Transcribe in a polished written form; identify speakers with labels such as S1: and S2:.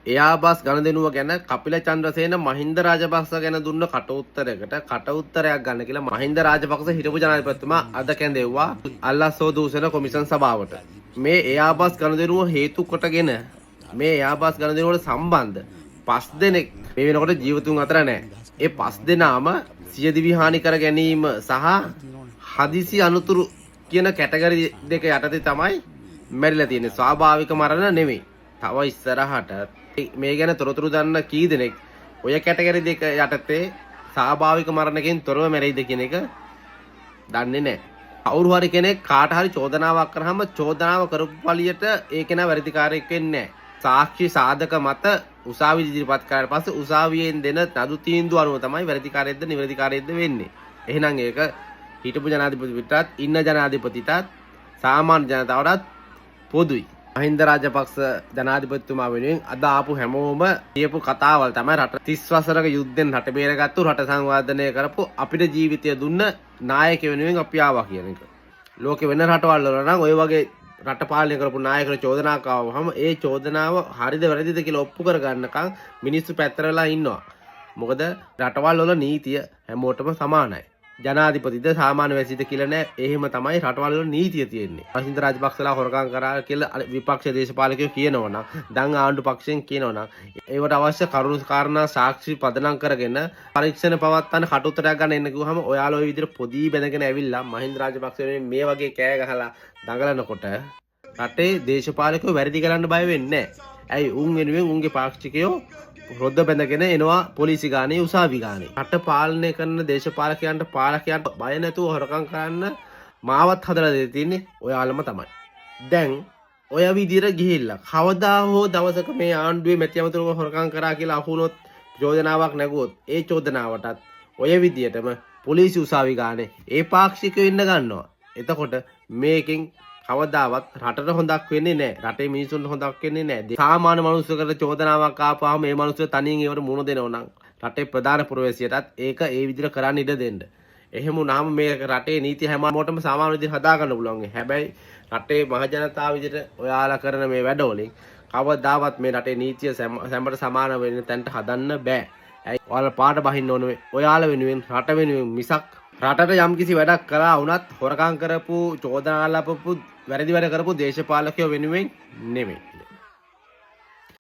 S1: එයාබස් ගණදෙනුව ගැන කපිල චන්ද්‍රසේන මහින්ද රාජපක්ෂ ගැන දුන්න කට උත්තරයක් ගන්න කියලා මහින්ද රාජපක්ෂ හිටපු ජනාධිපතිතුමා අද කැඳෙව්වා අල්ලාස්සෝ දූෂණ කොමිෂන් සභාවට. මේ එයාබස් ගණදෙනුව හේතු කොටගෙන මේ එයාබස් ගණදෙනුවට සම්බන්ධ 5 දෙනෙක් මේ වෙනකොට ජීවතුන් අතර නැහැ. ඒ 5 දෙනාම සියදිවි හානි කර ගැනීම සහ හදිසි අනුතුරු කියන කැටගරි දෙක යටතේ තමයි මැරිලා තියෙන්නේ. ස්වාභාවික මරණ නෙමෙයි. තව ඉස්සරහට මේ ගැන තොරතුරු දන්න කී දෙනෙක් ඔය කැටගරි දෙක යටතේ ස්වාභාවික මරණකින් තොරව මැරෙයිද කියන එක දන්නේ නැහැ. කවුරු හරි කෙනෙක් කාට හරි චෝදනාවක් කරාම චෝදනාව කරපු පළියට ඒ කෙනා වැරදිකාරයෙක් වෙන්නේ නැහැ. සාක්ෂි සාධක මත උසාවි ඉදිරිපත් කරාට පස්සේ උසාවියෙන් දෙන නඩු තීන්දුව අනුව තමයි වැරදිකාරයෙක්ද නිවැරදිකාරයෙක්ද වෙන්නේ. එහෙනම් ඒක හිටපු ජනාධිපතිටත් ඉන්න ජනාධිපතිටත් සාමාන්‍ය ජනතාවටත් පොදුයි. මහින්ද රාජපක්ෂ ජනාධිපතිතුමා වෙනුවෙන් අද ආපු හැමෝම කියපු කතාවල් තමයි රට 30 වසරක යුද්ධෙන් රට බේරගත්තු රට සංවර්ධනය කරපු අපිට ජීවිතය දුන්න නායක වෙනුවෙන් අපි ආවා කියන එක. ලෝකෙ වෙන රටවල් වල නම් ওই වගේ රට පාලනය කරපු නායකයෙකුට චෝදනාවක් ආවම ඒ චෝදනාව හරිද වැරදිද කියලා ඔප්පු කරගන්නකම් මිනිස්සු පැත්තට වෙලා ඉන්නවා. මොකද රටවල් වල නීතිය හැමෝටම සමානයි. ජනාධිපතිද සාමාන්‍ය වැසිද කියලා නෑ. එහෙම තමයි රටවල් වල නීතිය තියෙන්නේ. මහින්ද රාජපක්ෂලා හොරකම් කරා කියලා විපක්ෂ දේශපාලකයෝ කියනවනම්, දන් ආණ්ඩු පක්ෂයෙන් කියනවනම්, ඒවට අවශ්‍ය කරුණු කාරණා සාක්ෂි පදනම් කරගෙන පරීක්ෂණ පවත්වන්න කටුතරයක් ගන්න එන්න කිව්වහම ඔයාලා ওই විදිහට පොඩි බැඳගෙන ඇවිල්ලා මහින්ද රාජපක්ෂ මේ වගේ කෑ ගහලා දඟලනකොට රටේ දේශපාලකයෝ වැරදි කරන්න බය වෙන්නේ නෑ. ඇයි උන් වෙනුවෙන් උන්ගේ පාක්ෂිකයෝ රොද්ද බැඳගෙන එනවා පොලිසි ගානේ උසාවි ගානේ. රට පාලනය කරන දේශපාලකයන්ට පාලකයන්ට බය නැතුව හොරකම් කරන්න මාවත් හදලා දෙලා තියෙන්නේ ඔයාලම තමයි. දැන් ඔය විදිහට ගිහිල්ලා කවදා හෝ දවසක මේ ආණ්ඩුවේ මැති අමතරුව හොරකම් කරා කියලා අහුනොත් චෝදනාවක් නැගුවොත් ඒ චෝදනාවටත් ඔය විදිහටම පොලිසි උසාවි ගානේ ඒ පාක්ෂිකයෝ ඉන්න ගන්නවා. එතකොට මේකෙන් කවදාවත් රටට හොඳක් වෙන්නේ නැහැ. රටේ මිනිසුන්ට හොඳක් වෙන්නේ නැහැ. සාමාන්‍ය මිනිස්සුන්ට චෝදනාවක් ආපුවාම මේ මිනිස්සු තනියෙන් ඒවට මුණ දෙනවා නම් රටේ ප්‍රධාන පුරවැසියටත් ඒක ඒ විදිහට කරන්න ඉඩ දෙන්න. එහෙම වුණාම මේ රටේ නීති හැමෝටම සමාන විදිහට හදා ගන්න පුළුවන්. හැබැයි රටේ මහ ජනතාව විදිහට ඔයාලා කරන මේ වැඩවලින් කවදාවත් මේ රටේ නීතිය සැමට සමාන වෙන්න තැනට හදන්න බෑ. ඇයි ඔයාලා පාට බහින්න ඕනේ ඔයාලා වෙනුවෙන් රට වෙනුවෙන් මිසක් රටට යම් කිසි වැඩක් කළා වුණත් හොරකම් කරපු චෝදනා ලැබපු වැරදි වැඩ කරපු දේශපාලකයෝ වෙනුවෙන් නෙමෙයි.